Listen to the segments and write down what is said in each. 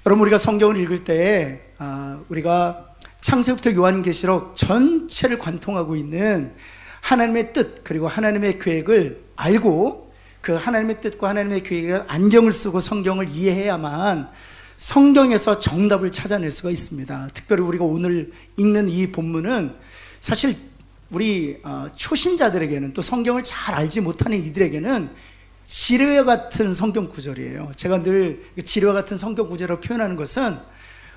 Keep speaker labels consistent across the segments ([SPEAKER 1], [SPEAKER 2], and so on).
[SPEAKER 1] 여러분, 우리가 성경을 읽을 때 우리가 창세부터 요한계시록 전체를 관통하고 있는 하나님의 뜻, 그리고 하나님의 계획을 알고 그 하나님의 뜻과 하나님의 계획에 안경을 쓰고 성경을 이해해야만 성경에서 정답을 찾아낼 수가 있습니다. 특별히 우리가 오늘 읽는 이 본문은 사실 우리 초신자들에게는, 또 성경을 잘 알지 못하는 이들에게는 지뢰와 같은 성경 구절이에요. 제가 늘 지뢰와 같은 성경 구절을 표현하는 것은,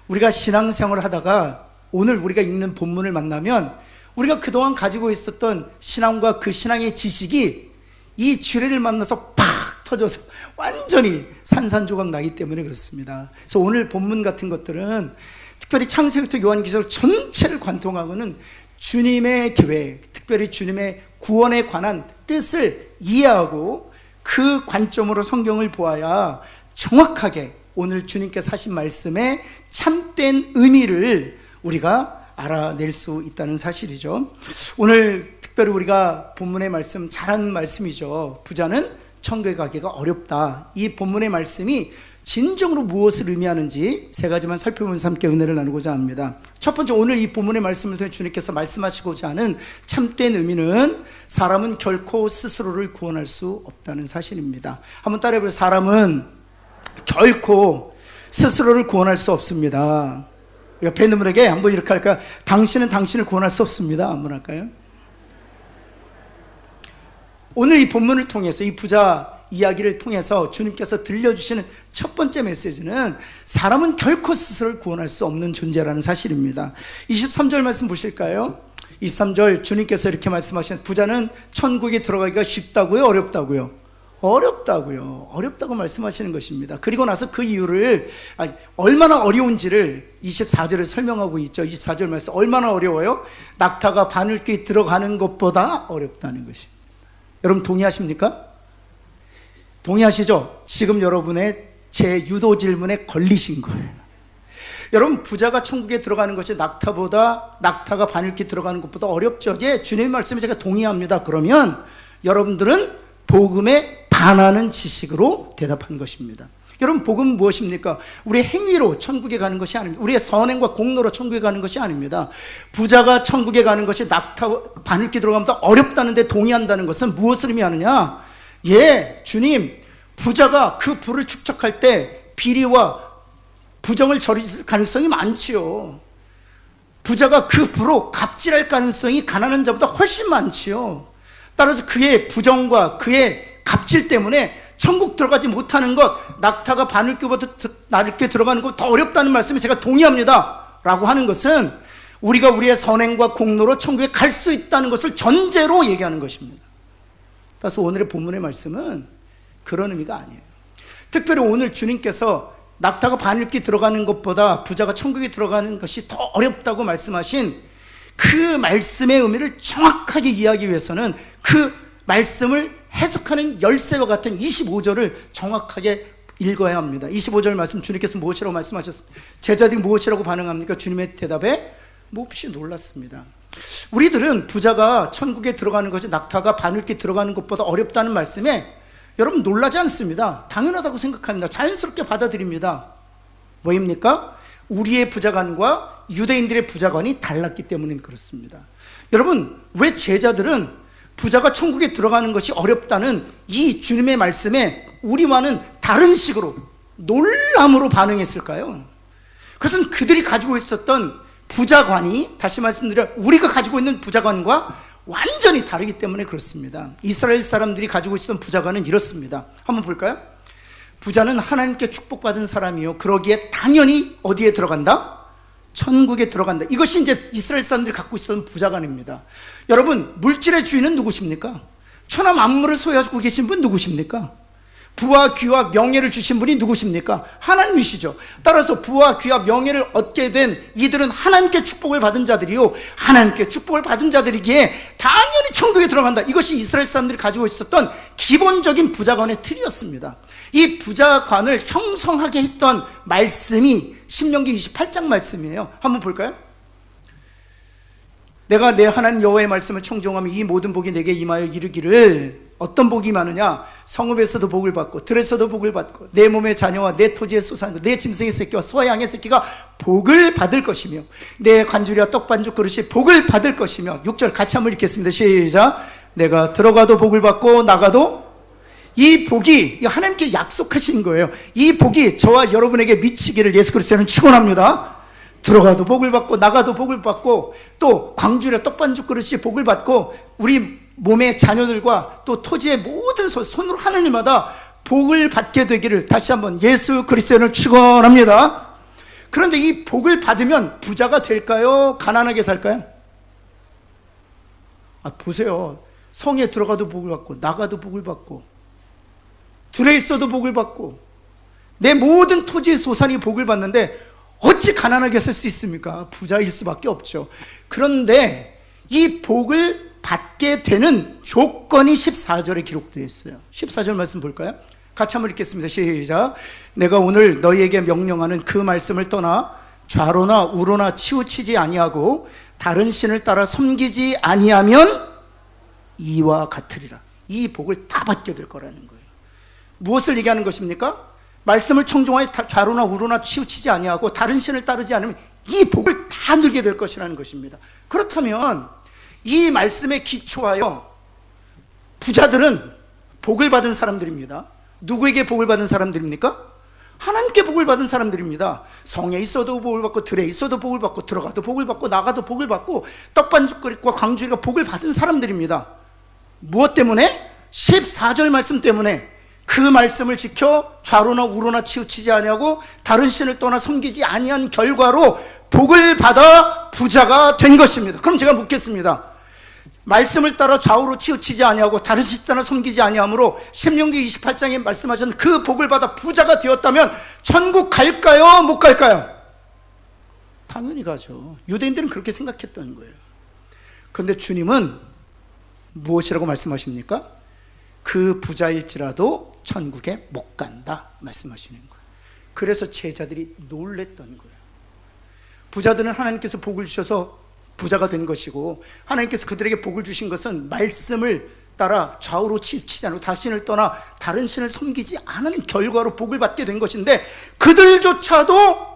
[SPEAKER 1] 우리가 신앙생활을 하다가 오늘 우리가 읽는 본문을 만나면 우리가 그동안 가지고 있었던 신앙과 그 신앙의 지식이 이 지뢰를 만나서 팍 터져서 완전히 산산조각 나기 때문에 그렇습니다. 그래서 오늘 본문 같은 것들은 특별히 창세부터 요한계시록 전체를 관통하고는 주님의 계획, 특별히 주님의 구원에 관한 뜻을 이해하고 그 관점으로 성경을 보아야 정확하게 오늘 주님께서 하신 말씀의 참된 의미를 우리가 알아낼 수 있다는 사실이죠. 오늘 특별히 우리가 본문의 말씀, 잘하는 말씀이죠. 부자는 천국에 가기가 어렵다. 이 본문의 말씀이 진정으로 무엇을 의미하는지 세 가지만 살펴보면서 함께 은혜를 나누고자 합니다. 첫 번째, 오늘 이 본문의 말씀을 통해 주님께서 말씀하시고자 하는 참된 의미는 사람은 결코 스스로를 구원할 수 없다는 사실입니다. 한번 따라해보세요. 사람은 결코 스스로를 구원할 수 없습니다. 옆에 있는 분에게 한번 이렇게 할까요? 당신은 당신을 구원할 수 없습니다. 한번 할까요? 오늘 이 본문을 통해서, 이 부자 이야기를 통해서 주님께서 들려주시는 첫 번째 메시지는 사람은 결코 스스로를 구원할 수 없는 존재라는 사실입니다. 23절 말씀 보실까요? 23절 주님께서 이렇게 말씀하시는, 부자는 천국에 들어가기가 쉽다고요? 어렵다고요? 어렵다고 말씀하시는 것입니다. 그리고 나서 그 이유를, 얼마나 어려운지를 24절에 설명하고 있죠. 24절 말씀, 얼마나 어려워요? 낙타가 바늘귀에 들어가는 것보다 어렵다는 것입니다. 여러분 동의하십니까? 동의하시죠? 지금 여러분의 제 유도 질문에 걸리신 거예요. 여러분, 부자가 천국에 들어가는 것이 낙타가 바늘귀에 들어가는 것보다 어렵죠? 예, 주님의 말씀에 제가 동의합니다. 그러면 여러분들은 복음에 반하는 지식으로 대답한 것입니다. 여러분, 복음은 무엇입니까? 우리의 행위로 천국에 가는 것이 아닙니다. 우리의 선행과 공로로 천국에 가는 것이 아닙니다. 부자가 천국에 가는 것이 낙타 바늘귀 들어가면 더 어렵다는데 동의한다는 것은 무엇을 의미하느냐? 예, 주님, 부자가 그 부를 축적할 때 비리와 부정을 저질 가능성이 많지요. 부자가 그 부로 갑질할 가능성이 가난한 자보다 훨씬 많지요. 따라서 그의 부정과 그의 갑질 때문에 천국 들어가지 못하는 것, 낙타가 바늘귀보다 낮게 들어가는 것 더 어렵다는 말씀에 제가 동의합니다 라고 하는 것은, 우리가 우리의 선행과 공로로 천국에 갈 수 있다는 것을 전제로 얘기하는 것입니다. 따라서 오늘의 본문의 말씀은 그런 의미가 아니에요. 특별히 오늘 주님께서 낙타가 바늘귀 들어가는 것보다 부자가 천국에 들어가는 것이 더 어렵다고 말씀하신 그 말씀의 의미를 정확하게 이해하기 위해서는 그 말씀을 해석하는 열쇠와 같은 25절을 정확하게 읽어야 합니다. 25절 말씀, 주님께서 무엇이라고 말씀하셨습니까? 제자들이 무엇이라고 반응합니까? 주님의 대답에 몹시 놀랐습니다. 우리들은 부자가 천국에 들어가는 것이 낙타가 바늘귀 들어가는 것보다 어렵다는 말씀에 여러분 놀라지 않습니다. 당연하다고 생각합니다. 자연스럽게 받아들입니다. 뭐입니까? 우리의 부자관과 유대인들의 부자관이 달랐기 때문에 그렇습니다. 여러분, 왜 제자들은 부자가 천국에 들어가는 것이 어렵다는 이 주님의 말씀에 우리와는 다른 식으로 놀람으로 반응했을까요? 그것은 그들이 가지고 있었던 부자관이, 다시 말씀드려, 우리가 가지고 있는 부자관과 완전히 다르기 때문에 그렇습니다. 이스라엘 사람들이 가지고 있었던 부자관은 이렇습니다. 한번 볼까요? 부자는 하나님께 축복받은 사람이요, 그러기에 당연히 어디에 들어간다? 천국에 들어간다. 이것이 이제 이스라엘 사람들이 갖고 있었던 부자관입니다. 여러분, 물질의 주인은 누구십니까? 천하 만물을 소유하고 계신 분 누구십니까? 부와 귀와 명예를 주신 분이 누구십니까? 하나님이시죠. 따라서 부와 귀와 명예를 얻게 된 이들은 하나님께 축복을 받은 자들이요, 하나님께 축복을 받은 자들이기에 당연히 천국에 들어간다. 이것이 이스라엘 사람들이 가지고 있었던 기본적인 부자관의 틀이었습니다. 이 부자관을 형성하게 했던 말씀이 신명기 28장 말씀이에요. 한번 볼까요? 내가 내 하나님 여호와의 말씀을 청종하면 이 모든 복이 내게 임하여 이르기를, 어떤 복이 많으냐? 성읍에서도 복을 받고 들에서도 복을 받고 내 몸의 자녀와 내 토지의 소산과 내 짐승의 새끼와 소와 양의 새끼가 복을 받을 것이며 내 관줄이와 떡반죽 그릇이 복을 받을 것이며 6절 같이 한번 읽겠습니다. 시작. 내가 들어가도 복을 받고 나가도 이 복이 하나님께 약속하신 거예요. 이 복이 저와 여러분에게 미치기를 예수 그리스도는 축원합니다. 들어가도 복을 받고 나가도 복을 받고 또 광주리와 떡반죽 그릇이 복을 받고 우리 몸의 자녀들과 또 토지의 모든 손으로 하는 일마다 복을 받게 되기를 다시 한번 예수 그리스도는 축원합니다. 그런데 이 복을 받으면 부자가 될까요? 가난하게 살까요? 보세요. 성에 들어가도 복을 받고 나가도 복을 받고 들에 있어도 복을 받고 내 모든 토지의 소산이 복을 받는데 어찌 가난하게 살 수 있습니까? 부자일 수밖에 없죠. 그런데 이 복을 받게 되는 조건이 14절에 기록되어 있어요. 14절 말씀 볼까요? 같이 한번 읽겠습니다. 시작. 내가 오늘 너희에게 명령하는 그 말씀을 떠나 좌로나 우로나 치우치지 아니하고 다른 신을 따라 섬기지 아니하면 이와 같으리라. 이 복을 다 받게 될 거라는 거예요. 무엇을 얘기하는 것입니까? 말씀을 청종하여 좌로나 우로나 치우치지 아니하고 다른 신을 따르지 않으면 이 복을 다 누리게 될 것이라는 것입니다. 그렇다면 이 말씀에 기초하여 부자들은 복을 받은 사람들입니다. 누구에게 복을 받은 사람들입니까? 하나님께 복을 받은 사람들입니다. 성에 있어도 복을 받고 들에 있어도 복을 받고 들어가도 복을 받고 나가도 복을 받고 떡반죽 그릇과 광주리가 복을 받은 사람들입니다. 무엇 때문에? 14절 말씀 때문에 그 말씀을 지켜 좌로나 우로나 치우치지 아니하고 다른 신을 떠나 섬기지 아니한 결과로 복을 받아 부자가 된 것입니다. 그럼 제가 묻겠습니다. 말씀을 따라 좌우로 치우치지 아니하고 다른 신을 따라 섬기지 아니하므로 신명기 28장에 말씀하신 그 복을 받아 부자가 되었다면 천국 갈까요? 못 갈까요? 당연히 가죠. 유대인들은 그렇게 생각했던 거예요. 그런데 주님은 무엇이라고 말씀하십니까? 그 부자일지라도 천국에 못 간다 말씀하시는 거예요. 그래서 제자들이 놀랬던 거예요. 부자들은 하나님께서 복을 주셔서 부자가 된 것이고 하나님께서 그들에게 복을 주신 것은 말씀을 따라 좌우로 치우치지 않고 다신을 떠나 다른 신을 섬기지 않은 결과로 복을 받게 된 것인데 그들조차도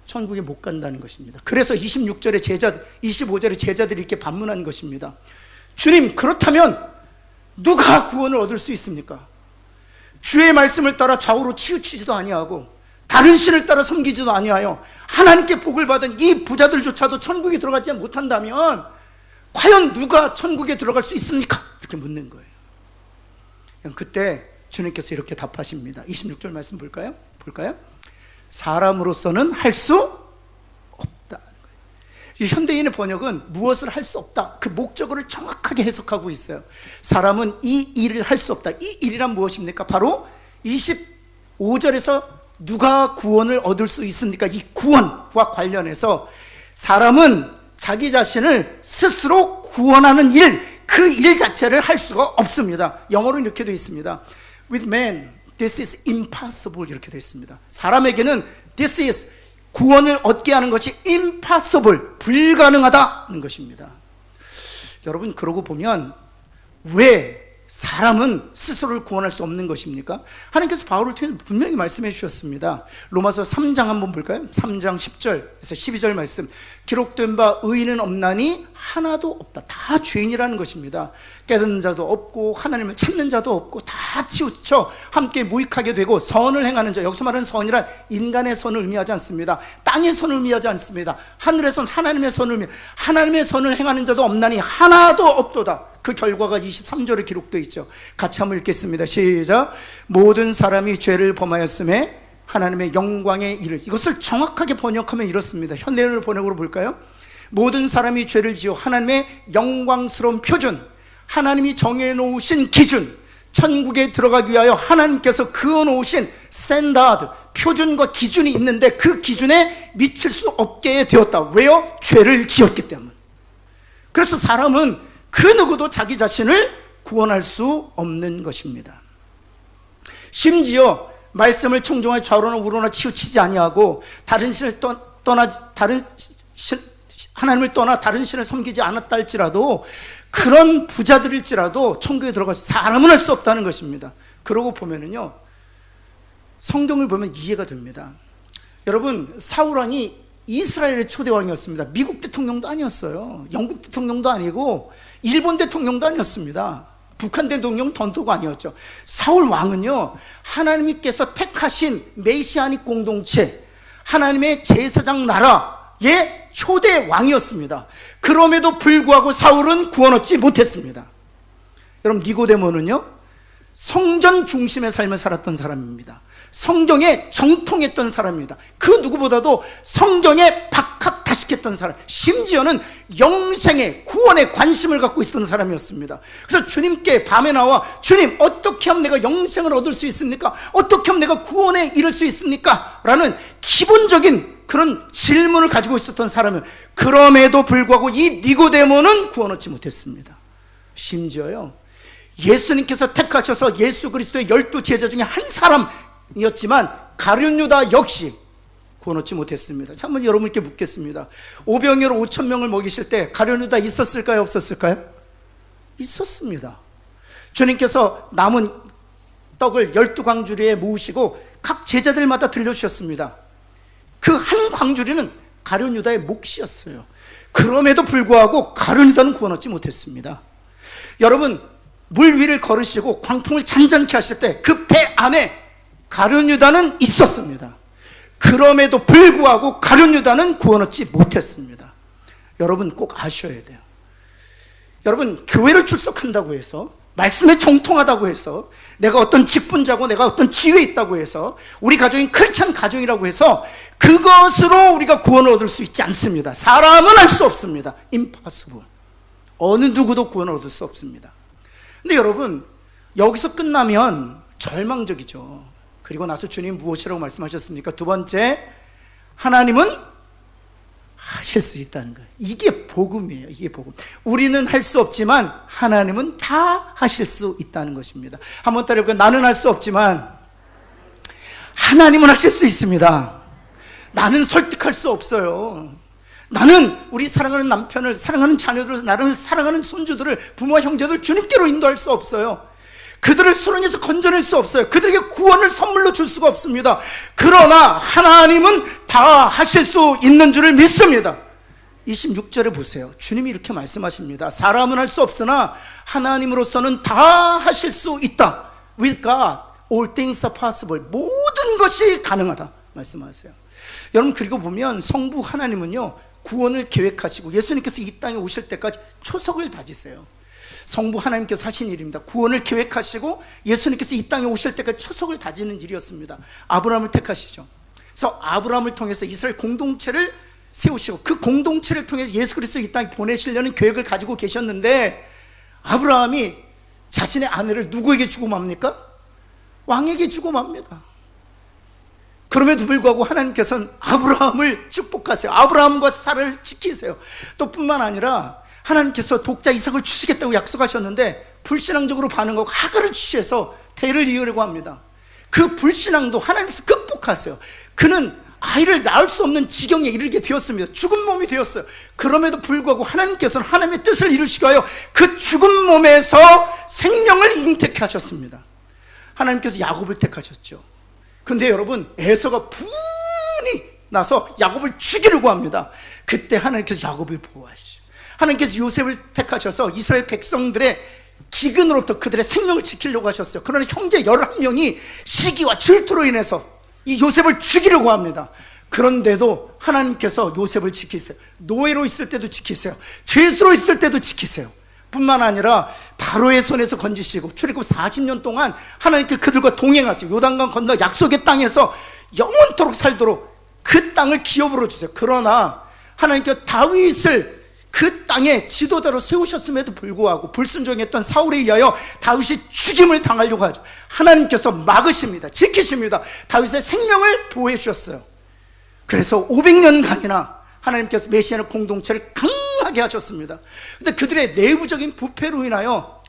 [SPEAKER 1] 천국에 못 간다는 것입니다. 그래서 25절에 제자들이 이렇게 반문한 것입니다. 주님, 그렇다면 누가 구원을 얻을 수 있습니까? 주의 말씀을 따라 좌우로 치우치지도 아니하고 다른 신을 따라 섬기지도 아니하여 하나님께 복을 받은 이 부자들조차도 천국에 들어가지 못한다면 과연 누가 천국에 들어갈 수 있습니까? 이렇게 묻는 거예요. 그때 주님께서 이렇게 답하십니다. 26절 말씀 볼까요? 사람으로서는 할 수 없다. 현대인의 번역은 무엇을 할 수 없다, 그 목적어를 정확하게 해석하고 있어요. 사람은 이 일을 할 수 없다. 이 일이란 무엇입니까? 바로 25절에서 누가 구원을 얻을 수 있습니까? 이 구원과 관련해서 사람은 자기 자신을 스스로 구원하는 일, 그 일 자체를 할 수가 없습니다. 영어로는 이렇게 되어 있습니다. With man, this is impossible 이렇게 되어 있습니다. 사람에게는 this is 구원을 얻게 하는 것이 impossible, 불가능하다는 것입니다. 여러분, 그러고 보면 왜 사람은 스스로를 구원할 수 없는 것입니까? 하나님께서 바울을 통해 분명히 말씀해 주셨습니다. 로마서 3장 한번 볼까요? 3장 10절에서 12절 말씀. 기록된 바 의인은 없나니 하나도 없다. 다 죄인이라는 것입니다. 깨닫는 자도 없고 하나님을 찾는 자도 없고 다 치우쳐 함께 무익하게 되고 선을 행하는 자, 여기서 말하는 선이란 인간의 선을 의미하지 않습니다. 땅의 선을 의미하지 않습니다. 하늘의 선, 하나님의 선을 하나님의 선을 행하는 자도 없나니 하나도 없도다. 그 결과가 23절에 기록되어 있죠. 같이 한번 읽겠습니다. 시작. 모든 사람이 죄를 범하였음에 하나님의 영광에 이르. 이것을 정확하게 번역하면 이렇습니다. 현대인의 번역으로 볼까요? 모든 사람이 죄를 지어 하나님의 영광스러운 표준, 하나님이 정해놓으신 기준, 천국에 들어가기 위하여 하나님께서 그어놓으신 스탠다드, 표준과 기준이 있는데 그 기준에 미칠 수 없게 되었다. 왜요? 죄를 지었기 때문에. 그래서 사람은 그 누구도 자기 자신을 구원할 수 없는 것입니다. 심지어 말씀을 청종하여 좌우로나 우로나 치우치지 아니하고 다른 신을 하나님을 떠나 다른 신을 섬기지 않았다 할지라도 그런 부자들일지라도 천국에 들어가서 사람은 할 수 없다는 것입니다. 그러고 보면은요, 성경을 보면 이해가 됩니다. 여러분, 사울왕이 이스라엘의 초대왕이었습니다. 미국 대통령도 아니었어요. 영국 대통령도 아니고 일본 대통령도 아니었습니다. 북한 대통령 던토가 아니었죠. 사울 왕은요, 하나님께서 택하신 메시아닉 공동체, 하나님의 제사장 나라의 초대 왕이었습니다. 그럼에도 불구하고 사울은 구원 얻지 못했습니다. 여러분, 니고데모는요, 성전 중심의 삶을 살았던 사람입니다. 성경에 정통했던 사람입니다. 그 누구보다도 성경에 박학다식했던 사람, 심지어는 영생의 구원에 관심을 갖고 있었던 사람이었습니다. 그래서 주님께 밤에 나와, 주님, 어떻게 하면 내가 영생을 얻을 수 있습니까? 어떻게 하면 내가 구원에 이를 수 있습니까? 라는 기본적인 그런 질문을 가지고 있었던 사람은, 그럼에도 불구하고 이 니고데모는 구원 얻지 못했습니다. 심지어요, 예수님께서 택하셔서 예수 그리스도의 12 제자 중에 한 사람이었지만 가룟 유다 역시 구원 얻지 못했습니다. 자, 한번 여러분께 묻겠습니다. 오병이어로 5,000명을 먹이실 때 가룟 유다 있었을까요? 없었을까요? 있었습니다. 주님께서 남은 떡을 12광주리에 모으시고 각 제자들마다 들려주셨습니다. 그 한 광주리는 가룟 유다의 몫이었어요. 그럼에도 불구하고 가룟 유다는 구원 얻지 못했습니다. 여러분, 물 위를 걸으시고 광풍을 잔잔케 하실 때 그 배 안에 가룟 유다는 있었습니다. 그럼에도 불구하고 가룟 유다는 구원 얻지 못했습니다. 여러분, 꼭 아셔야 돼요. 여러분, 교회를 출석한다고 해서, 말씀에 정통하다고 해서, 내가 어떤 직분자고 내가 어떤 지위에 있다고 해서, 우리 가정이 크리스찬 가정이라고 해서 그것으로 우리가 구원을 얻을 수 있지 않습니다. 사람은 할 수 없습니다. impossible. 어느 누구도 구원을 얻을 수 없습니다. 근데 여러분, 여기서 끝나면 절망적이죠. 그리고 나서 주님 무엇이라고 말씀하셨습니까? 두 번째, 하나님은 하실 수 있다는 거예요. 이게 복음이에요. 이게 복음. 우리는 할 수 없지만 하나님은 다 하실 수 있다는 것입니다. 한번 따라해볼까요? 나는 할 수 없지만 하나님은 하실 수 있습니다. 나는 설득할 수 없어요. 나는 우리 사랑하는 남편을, 사랑하는 자녀들을, 나를 사랑하는 손주들을, 부모와 형제들 주님께로 인도할 수 없어요. 그들을 수렁에서 건져낼 수 없어요. 그들에게 구원을 선물로 줄 수가 없습니다. 그러나 하나님은 다 하실 수 있는 줄을 믿습니다. 26절에 보세요. 주님이 이렇게 말씀하십니다. 사람은 할 수 없으나 하나님으로서는 다 하실 수 있다. With God, all things are possible. 모든 것이 가능하다 말씀하세요. 여러분, 그리고 보면 성부 하나님은요, 구원을 계획하시고 예수님께서 이 땅에 오실 때까지 초석을 다지세요. 성부 하나님께서 하신 일입니다. 구원을 계획하시고 예수님께서 이 땅에 오실 때까지 초석을 다지는 일이었습니다. 아브라함을 택하시죠. 그래서 아브라함을 통해서 이스라엘 공동체를 세우시고 그 공동체를 통해서 예수 그리스도 이 땅에 보내시려는 계획을 가지고 계셨는데, 아브라함이 자신의 아내를 누구에게 주고 맙니까? 왕에게 주고 맙니다. 그럼에도 불구하고 하나님께서는 아브라함을 축복하세요. 아브라함과 사라를 지키세요. 또 뿐만 아니라 하나님께서 독자 이삭을 주시겠다고 약속하셨는데 불신앙적으로 반응하고 하갈을 취해서 대를 이으려고 합니다. 그 불신앙도 하나님께서 극복하세요. 그는 아이를 낳을 수 없는 지경에 이르게 되었습니다. 죽은 몸이 되었어요. 그럼에도 불구하고 하나님께서는 하나님의 뜻을 이루시기 위하여 그 죽은 몸에서 생명을 잉태케 하셨습니다. 하나님께서 야곱을 택하셨죠. 근데 여러분, 에서가 분이 나서 야곱을 죽이려고 합니다. 그때 하나님께서 야곱을 보호하시죠. 하나님께서 요셉을 택하셔서 이스라엘 백성들의 기근으로부터 그들의 생명을 지키려고 하셨어요. 그러나 형제 11명이 시기와 질투로 인해서 이 요셉을 죽이려고 합니다. 그런데도 하나님께서 요셉을 지키세요. 노예로 있을 때도 지키세요. 죄수로 있을 때도 지키세요. 뿐만 아니라 바로의 손에서 건지시고 출애굽 40년 동안 하나님께 그들과 동행하시고 요단강 건너 약속의 땅에서 영원토록 살도록 그 땅을 기업으로 주세요. 그러나 하나님께서 다윗을 그 땅에 지도자로 세우셨음에도 불구하고 불순종했던 사울에 의하여 다윗이 죽임을 당하려고 하죠. 하나님께서 막으십니다. 지키십니다. 다윗의 생명을 보호해 주셨어요. 그래서 500년간이나 하나님께서 메시아의 공동체를 강하게 하셨습니다. 근데 그들의 내부적인 부패로 인하여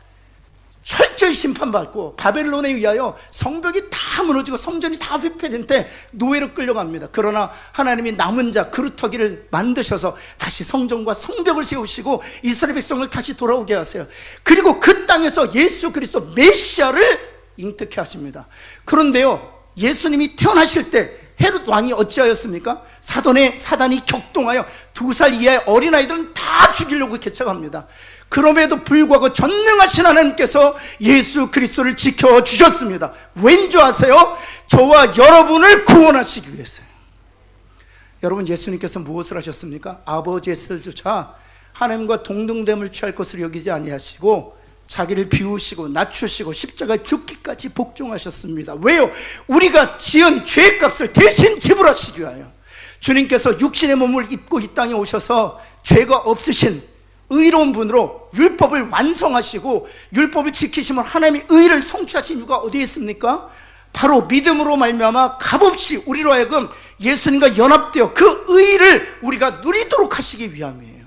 [SPEAKER 1] 철저히 심판받고 바벨론에 의하여 성벽이 다 무너지고 성전이 다 회폐된 때 노예로 끌려갑니다. 그러나 하나님이 남은 자 그루터기를 만드셔서 다시 성전과 성벽을 세우시고 이스라엘 백성을 다시 돌아오게 하세요. 그리고 그 땅에서 예수 그리스도 메시아를 잉태케 하십니다. 그런데요, 예수님이 태어나실 때 헤롯 왕이 어찌하였습니까? 사단이 격동하여 2살 이하의 어린아이들은 다 죽이려고 개척합니다. 그럼에도 불구하고 전능하신 하나님께서 예수 그리스도를 지켜주셨습니다. 왠지 아세요? 저와 여러분을 구원하시기 위해서요. 여러분, 예수님께서 무엇을 하셨습니까? 아버지의 뜻조차 하나님과 동등됨을 취할 것으로 여기지 아니하시고 자기를 비우시고 낮추시고 십자가에 죽기까지 복종하셨습니다. 왜요? 우리가 지은 죄값을 대신 지불하시기 위하여. 주님께서 육신의 몸을 입고 이 땅에 오셔서 죄가 없으신 의로운 분으로 율법을 완성하시고 율법을 지키시면 하나님의 의를 성취하신 이유가 어디에 있습니까? 바로 믿음으로 말미암아 값없이 우리로 하여금 예수님과 연합되어 그 의를 우리가 누리도록 하시기 위함이에요.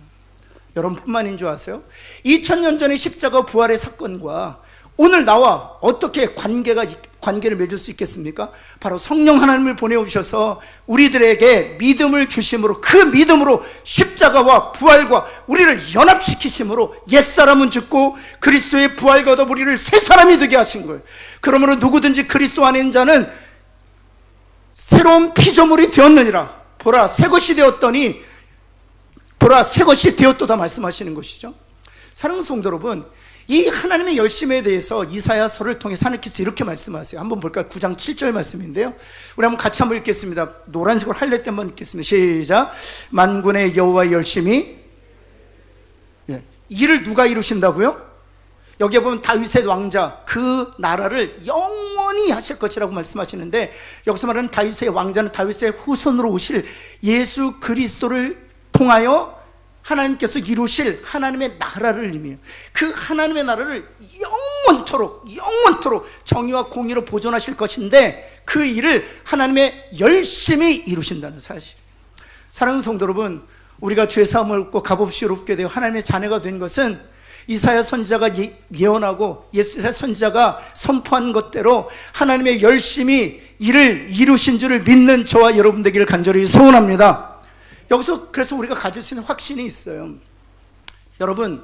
[SPEAKER 1] 여러분뿐만인 줄 아세요? 2000년 전의 십자가 부활의 사건과 오늘 나와 어떻게 관계를 맺을 수 있겠습니까? 바로 성령 하나님을 보내오셔서 우리들에게 믿음을 주심으로, 그 믿음으로 십자가와 부활과 우리를 연합시키심으로 옛사람은 죽고 그리스도의 부활과 더불어 우리를 새 사람이 되게 하신 거예요. 그러므로 누구든지 그리스도 안에 있는 자는 새로운 피조물이 되었느니라. 보라, 새 것이 되었더니 보라, 새 것이 되었도다 말씀하시는 것이죠. 사랑하는 성도 여러분, 이 하나님의 열심에 대해서 이사야서를 통해 하나님께서 이렇게 말씀하세요. 한번 볼까요? 9장 7절 말씀인데요, 우리 한번 같이 한번 읽겠습니다. 노란색으로 할래 때만 읽겠습니다. 시작. 만군의 여호와의 열심이, 이를 누가 이루신다고요? 여기에 보면 다윗의 왕자, 그 나라를 영원히 하실 것이라고 말씀하시는데, 여기서 말하는 다윗의 왕자는 다윗의 후손으로 오실 예수 그리스도를 통하여 하나님께서 이루실 하나님의 나라를 의미해요. 그 하나님의 나라를 영원토록 정의와 공의로 보존하실 것인데, 그 일을 하나님의 열심히 이루신다는 사실. 사랑하는 성도 여러분, 우리가 죄사함을 얻고 값없이 의롭게 되어 하나님의 자녀가 된 것은 이사야 선지자가 예언하고 예수야 선지자가 선포한 것대로 하나님의 열심히 일을 이루신 줄을 믿는 저와 여러분 되기를 간절히 소원합니다. 여기서 그래서 우리가 가질 수 있는 확신이 있어요. 여러분,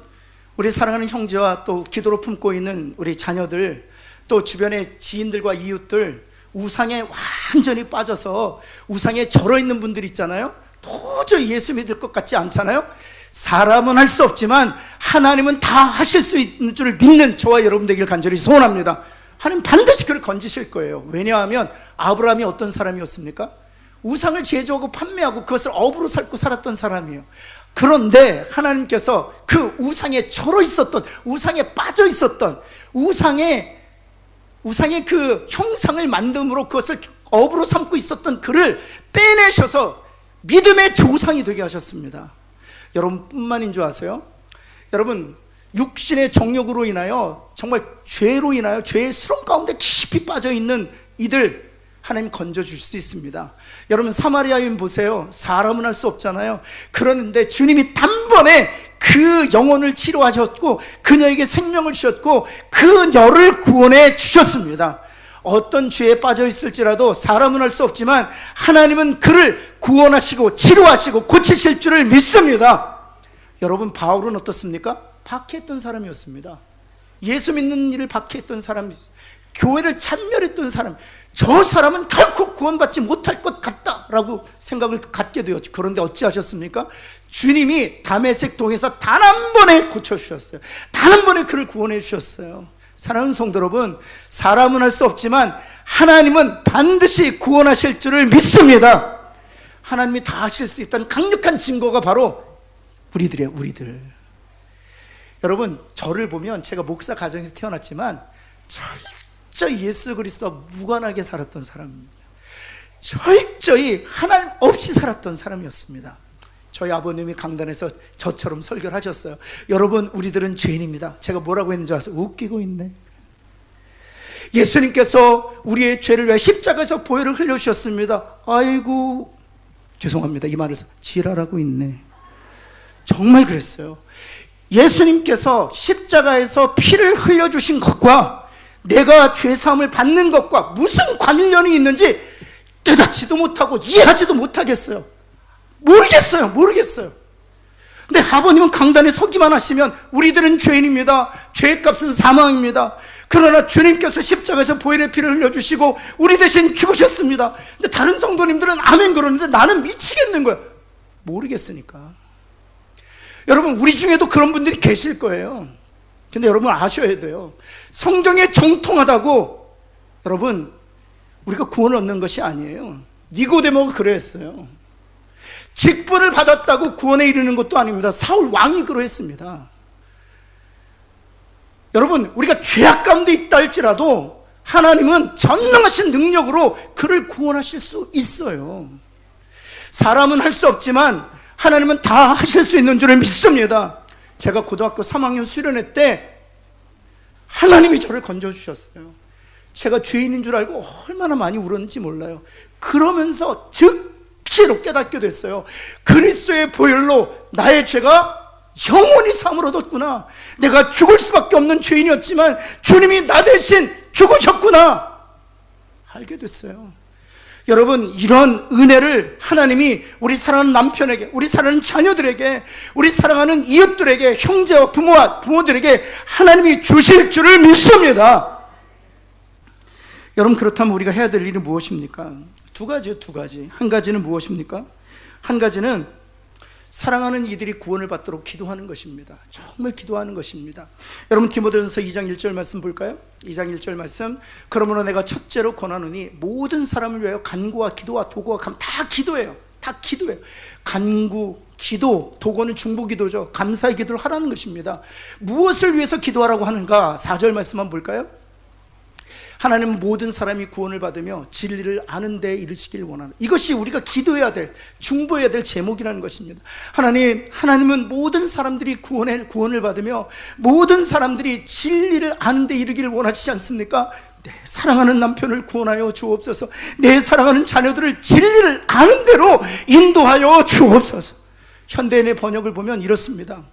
[SPEAKER 1] 우리 사랑하는 형제와 또 기도로 품고 있는 우리 자녀들, 또 주변의 지인들과 이웃들, 우상에 완전히 빠져서 우상에 절어있는 분들 있잖아요. 도저히 예수 믿을 것 같지 않잖아요. 사람은 할 수 없지만 하나님은 다 하실 수 있는 줄을 믿는 저와 여러분 되기를 간절히 소원합니다. 하나님 반드시 그를 건지실 거예요. 왜냐하면 아브라함이 어떤 사람이었습니까? 우상을 제조하고 판매하고 그것을 업으로 살고 살았던 사람이에요. 그런데 하나님께서 그 우상에 절어 있었던, 우상에 빠져 있었던, 우상의 그 형상을 만듦으로 그것을 업으로 삼고 있었던 그를 빼내셔서 믿음의 조상이 되게 하셨습니다. 여러분뿐만인 줄 아세요? 여러분, 육신의 정욕으로 인하여, 정말 죄로 인하여 죄의 수렁 가운데 깊이 빠져 있는 이들 하나님 건져줄 수 있습니다. 여러분, 사마리아 여인 보세요. 사람은 할 수 없잖아요. 그러는데 주님이 단번에 그 영혼을 치료하셨고 그녀에게 생명을 주셨고 그녀를 구원해 주셨습니다. 어떤 죄에 빠져 있을지라도 사람은 할 수 없지만 하나님은 그를 구원하시고 치료하시고 고치실 줄을 믿습니다. 여러분, 바울은 어떻습니까? 박해했던 사람이었습니다. 예수 믿는 일을 박해했던 사람, 교회를 찬멸했던 사람, 저 사람은 결코 구원받지 못할 것 같다라고 생각을 갖게 되었죠. 그런데 어찌하셨습니까? 주님이 다메섹 동에서 단 한 번에 고쳐주셨어요. 단 한 번에 그를 구원해 주셨어요. 사랑하는 성도 여러분, 사람은 할 수 없지만 하나님은 반드시 구원하실 줄을 믿습니다. 하나님이 다 하실 수 있다는 강력한 증거가 바로 우리들. 여러분, 저를 보면 제가 목사 가정에서 태어났지만 철저히 예수 그리스도와 무관하게 살았던 사람입니다. 철저히 하나님 없이 살았던 사람이었습니다. 저희 아버님이 강단에서 저처럼 설교를 하셨어요. 여러분, 우리들은 죄인입니다. 제가 뭐라고 했는지 아세요? 웃기고 있네. 예수님께서 우리의 죄를 위해 십자가에서 보혈을 흘려주셨습니다. 아이고, 죄송합니다. 이 말을 지랄하고 있네. 정말 그랬어요. 예수님께서 십자가에서 피를 흘려주신 것과 내가 죄사함을 받는 것과 무슨 관련이 있는지 깨닫지도 못하고 이해하지도 못하겠어요. 모르겠어요. 근데 아버님은 강단에 서기만 하시면 우리들은 죄인입니다. 죄값은 사망입니다. 그러나 주님께서 십자가에서 보혈의 피를 흘려주시고 우리 대신 죽으셨습니다. 근데 다른 성도님들은 아멘 그러는데 나는 미치겠는 거예요. 모르겠으니까. 여러분, 우리 중에도 그런 분들이 계실 거예요. 근데 여러분 아셔야 돼요. 성경에 정통하다고 여러분 우리가 구원을 얻는 것이 아니에요. 니고데모가 그랬어요. 직분을 받았다고 구원에 이르는 것도 아닙니다. 사울 왕이 그러했습니다. 여러분, 우리가 죄악 가운데 있다 할지라도 하나님은 전능하신 능력으로 그를 구원하실 수 있어요. 사람은 할 수 없지만 하나님은 다 하실 수 있는 줄을 믿습니다. 제가 고등학교 3학년 수련회 때 하나님이 저를 건져주셨어요. 제가 죄인인 줄 알고 얼마나 많이 울었는지 몰라요. 그러면서 즉시로 깨닫게 됐어요. 그리스도의 보혈로 나의 죄가 영원히 사함을 얻었구나. 내가 죽을 수밖에 없는 죄인이었지만 주님이 나 대신 죽으셨구나 알게 됐어요. 여러분, 이런 은혜를 하나님이 우리 사랑하는 남편에게, 우리 사랑하는 자녀들에게, 우리 사랑하는 이웃들에게, 형제와 부모들에게 하나님이 주실 줄을 믿습니다. 여러분, 그렇다면 우리가 해야 될 일은 무엇입니까? 두 가지. 한 가지는 무엇입니까? 한 가지는 사랑하는 이들이 구원을 받도록 기도하는 것입니다. 정말 기도하는 것입니다. 여러분, 디모데전서 2장 1절 말씀 볼까요? 2장 1절 말씀. 그러므로 내가 첫째로 권하노니 모든 사람을 위하여 간구와 기도와 도구와 다 기도해요. 다 기도해요. 간구, 기도, 도구는 중보기도죠. 감사의 기도를 하라는 것입니다. 무엇을 위해서 기도하라고 하는가? 4절 말씀만 볼까요? 하나님은 모든 사람이 구원을 받으며 진리를 아는 데에 이르시길 원하는, 이것이 우리가 기도해야 될, 중보해야 될 제목이라는 것입니다. 하나님은 모든 사람들이 구원을 받으며 모든 사람들이 진리를 아는 데 이르기를 원하시지 않습니까? 내 사랑하는 남편을 구원하여 주옵소서. 내 사랑하는 자녀들을 진리를 아는 대로 인도하여 주옵소서. 현대인의 번역을 보면 이렇습니다.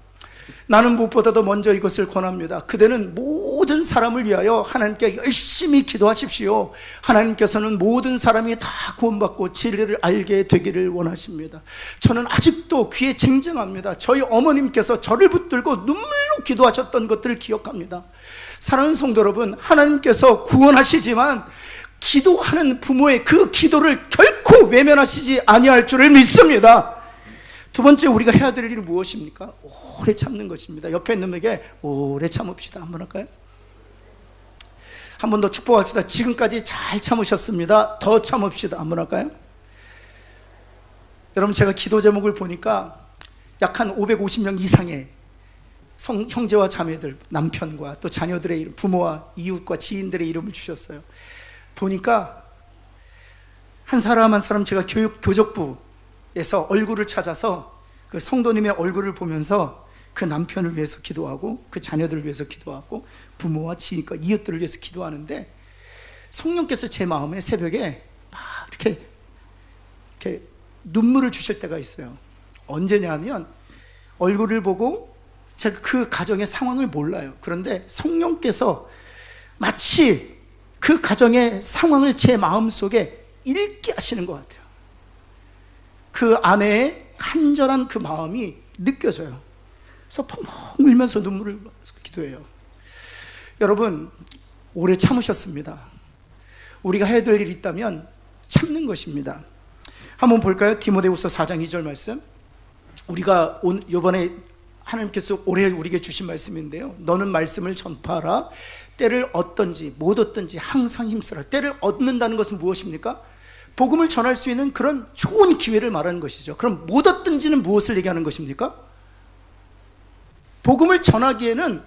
[SPEAKER 1] 나는 무엇보다도 먼저 이것을 권합니다. 그대는 모든 사람을 위하여 하나님께 열심히 기도하십시오. 하나님께서는 모든 사람이 다 구원받고 진리를 알게 되기를 원하십니다. 저는 아직도 귀에 쟁쟁합니다. 저희 어머님께서 저를 붙들고 눈물로 기도하셨던 것들을 기억합니다. 사랑하는 성도 여러분, 하나님께서 구원하시지만 기도하는 부모의 그 기도를 결코 외면하시지 아니할 줄을 믿습니다. 두 번째, 우리가 해야 될 일은 무엇입니까? 오래 참는 것입니다. 옆에 있는 분에게 오래 참읍시다 한번 할까요? 한 번 더 축복합시다. 지금까지 잘 참으셨습니다. 더 참읍시다 한번 할까요? 여러분, 제가 기도 제목을 보니까 약 한 550명 이상의 형제와 자매들, 남편과 또 자녀들의 이름, 부모와 이웃과 지인들의 이름을 주셨어요. 보니까 한 사람 한 사람 제가 교적부에서 얼굴을 찾아서 그 성도님의 얼굴을 보면서 그 남편을 위해서 기도하고 그 자녀들을 위해서 기도하고 부모와 지인과 이웃들을 위해서 기도하는데, 성령께서 제 마음에 새벽에 막 이렇게 눈물을 주실 때가 있어요. 언제냐면, 얼굴을 보고 제가 그 가정의 상황을 몰라요. 그런데 성령께서 마치 그 가정의 상황을 제 마음속에 읽게 하시는 것 같아요. 그 아내의 간절한 그 마음이 느껴져요. 그래서 펑펑 울면서 눈물을 기도해요. 여러분, 오래 참으셨습니다. 우리가 해야 될 일이 있다면 참는 것입니다. 한번 볼까요? 디모데후서 4장 2절 말씀. 우리가 이번에 하나님께서 올해 우리에게 주신 말씀인데요. 너는 말씀을 전파하라. 때를 얻든지 못 얻든지 항상 힘쓰라. 때를 얻는다는 것은 무엇입니까? 복음을 전할 수 있는 그런 좋은 기회를 말하는 것이죠. 그럼 못 얻든지는 무엇을 얘기하는 것입니까? 복음을 전하기에는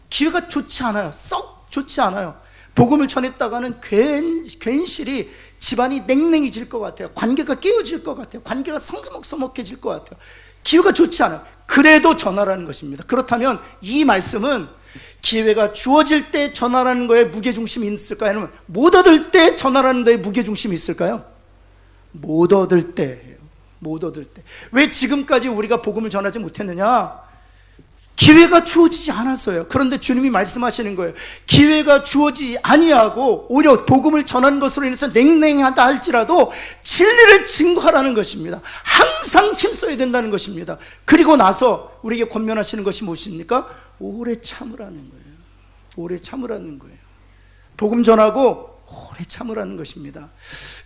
[SPEAKER 1] 기회가 좋지 않아요. 썩 좋지 않아요. 복음을 전했다가는 괜시리 집안이 냉랭해질 것 같아요. 관계가 깨어질 것 같아요. 관계가 성서먹서먹해질 것 같아요. 기회가 좋지 않아요. 그래도 전하라는 것입니다. 그렇다면 이 말씀은 기회가 주어질 때 전하라는 거에 무게중심이 있을까요? 아니면 못 얻을 때 전하라는 거에 무게중심이 있을까요? 못 얻을 때예요. 못 얻을 때. 왜 지금까지 우리가 복음을 전하지 못했느냐? 기회가 주어지지 않았어요. 그런데 주님이 말씀하시는 거예요. 기회가 주어지지 아니하고 오히려 복음을 전하는 것으로 인해서 냉랭하다 할지라도 진리를 증거하라는 것입니다. 항상 힘써야 된다는 것입니다. 그리고 나서 우리에게 권면하시는 것이 무엇입니까? 오래 참으라는 거예요. 오래 참으라는 거예요. 복음 전하고 오래 참으라는 것입니다.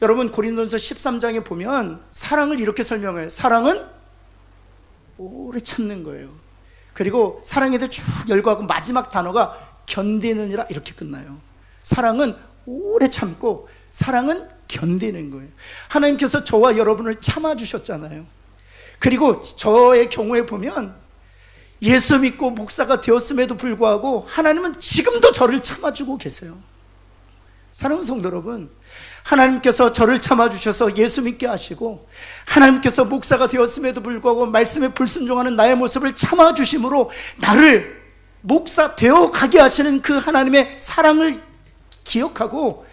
[SPEAKER 1] 여러분, 고린도전서 13장에 보면 사랑을 이렇게 설명해요. 사랑은 오래 참는 거예요. 그리고 사랑에 대해 쭉 열거하고 마지막 단어가 견디느니라 이렇게 끝나요. 사랑은 오래 참고 사랑은 견디는 거예요. 하나님께서 저와 여러분을 참아주셨잖아요. 그리고 저의 경우에 보면 예수 믿고 목사가 되었음에도 불구하고 하나님은 지금도 저를 참아주고 계세요. 사랑하는 성도 여러분, 하나님께서 저를 참아주셔서 예수 믿게 하시고 하나님께서 목사가 되었음에도 불구하고 말씀에 불순종하는 나의 모습을 참아주심으로 나를 목사 되어 가게 하시는 그 하나님의 사랑을 기억하고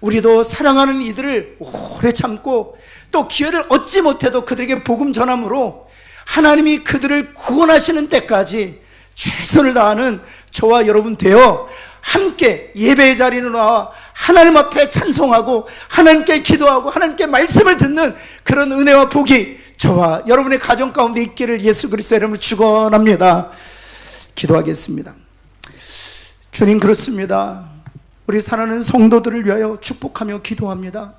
[SPEAKER 1] 우리도 사랑하는 이들을 오래 참고 또 기회를 얻지 못해도 그들에게 복음 전함으로 하나님이 그들을 구원하시는 때까지 최선을 다하는 저와 여러분 되어 함께 예배의 자리로 나와 하나님 앞에 찬송하고 하나님께 기도하고 하나님께 말씀을 듣는 그런 은혜와 복이 저와 여러분의 가정 가운데 있기를 예수 그리스도의 이름으로 축원합니다. 기도하겠습니다. 주님, 그렇습니다. 우리 사랑하는 성도들을 위하여 축복하며 기도합니다.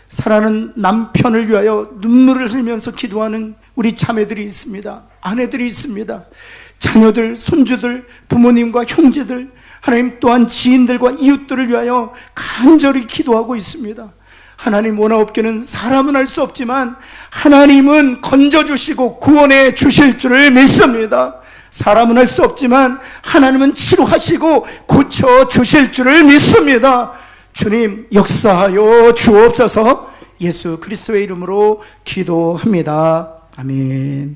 [SPEAKER 1] 사랑하는 남편을 위하여 눈물을 흘리면서 기도하는 우리 자매들이 있습니다. 아내들이 있습니다. 자녀들, 손주들, 부모님과 형제들, 하나님 또한 지인들과 이웃들을 위하여 간절히 기도하고 있습니다. 하나님, 원하옵기는 사람은 할 수 없지만 하나님은 건져주시고 구원해 주실 줄을 믿습니다. 사람은 할 수 없지만 하나님은 치료하시고 고쳐주실 줄을 믿습니다. 주님, 역사하여 주옵소서. 예수 그리스도의 이름으로 기도합니다. 아멘.